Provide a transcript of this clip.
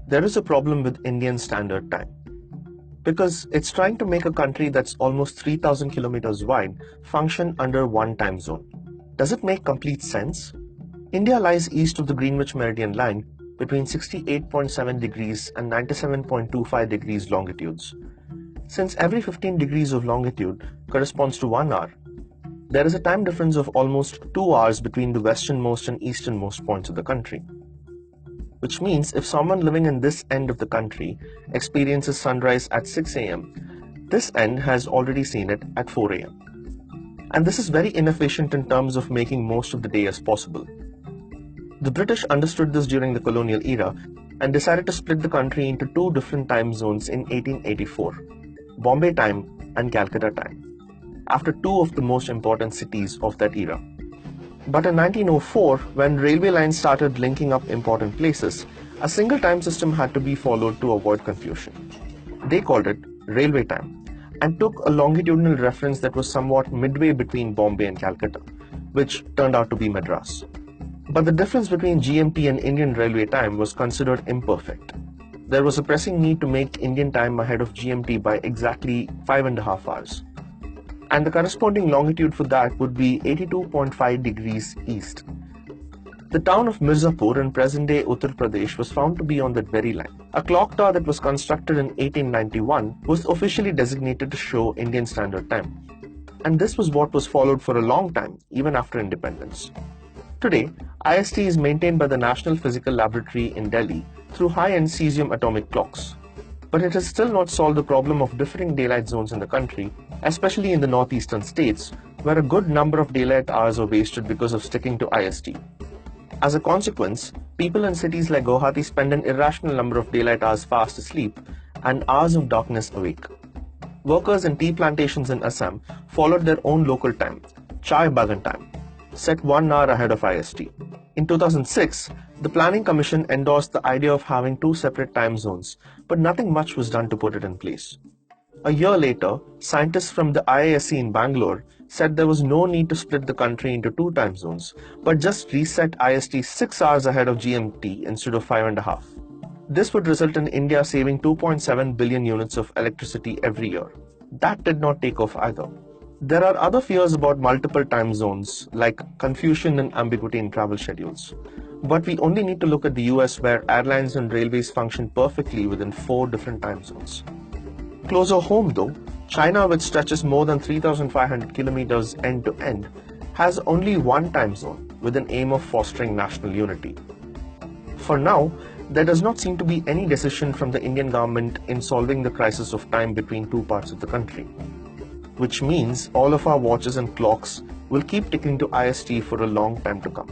there is a problem with Indian Standard Time because it's trying to make a country that's almost 3,000 kilometers wide function under one time zone. Does it make complete sense? India lies east of the Greenwich Meridian line between 68.7 degrees and 97.25 degrees longitudes. Since every 15 degrees of longitude corresponds to 1 hour, there is a time difference of almost 2 hours between the westernmost and easternmost points of the country. Which means if someone living in this end of the country experiences sunrise at 6 a.m., this end has already seen it at 4 a.m. And this is very inefficient in terms of making most of the day as possible. The British understood this during the colonial era and decided to split the country into two different time zones in 1884, Bombay time and Calcutta time, after two of the most important cities of that era. But in 1904, when railway lines started linking up important places, a single time system had to be followed to avoid confusion. They called it railway time and took a longitudinal reference that was somewhat midway between Bombay and Calcutta, which turned out to be Madras. But the difference between GMT and Indian railway time was considered imperfect. There was a pressing need to make Indian time ahead of GMT by exactly 5.5 hours. And the corresponding longitude for that would be 82.5 degrees east. The town of Mirzapur in present-day Uttar Pradesh was found to be on that very line. A clock tower that was constructed in 1891 was officially designated to show Indian Standard Time. And this was what was followed for a long time, even after independence. Today, IST is maintained by the National Physical Laboratory in Delhi through high-end cesium atomic clocks. But it has still not solved the problem of differing daylight zones in the country, especially in the northeastern states, where a good number of daylight hours are wasted because of sticking to IST. As a consequence, people in cities like Guwahati spend an irrational number of daylight hours fast asleep and hours of darkness awake. Workers in tea plantations in Assam followed their own local time, Chai Bagan time, set 1 hour ahead of IST. In 2006, the Planning Commission endorsed the idea of having two separate time zones, but nothing much was done to put it in place. A year later, scientists from the IISc in Bangalore said there was no need to split the country into two time zones, but just reset IST 6 hours ahead of GMT instead of 5.5. This would result in India saving 2.7 billion units of electricity every year. That did not take off either. There are other fears about multiple time zones, like confusion and ambiguity in travel schedules. But we only need to look at the US, where airlines and railways function perfectly within 4 different time zones. Closer home though, China, which stretches more than 3,500 kilometers end to end, has only one time zone with an aim of fostering national unity. For now, there does not seem to be any decision from the Indian government in solving the crisis of time between two parts of the country, which means all of our watches and clocks will keep ticking to IST for a long time to come.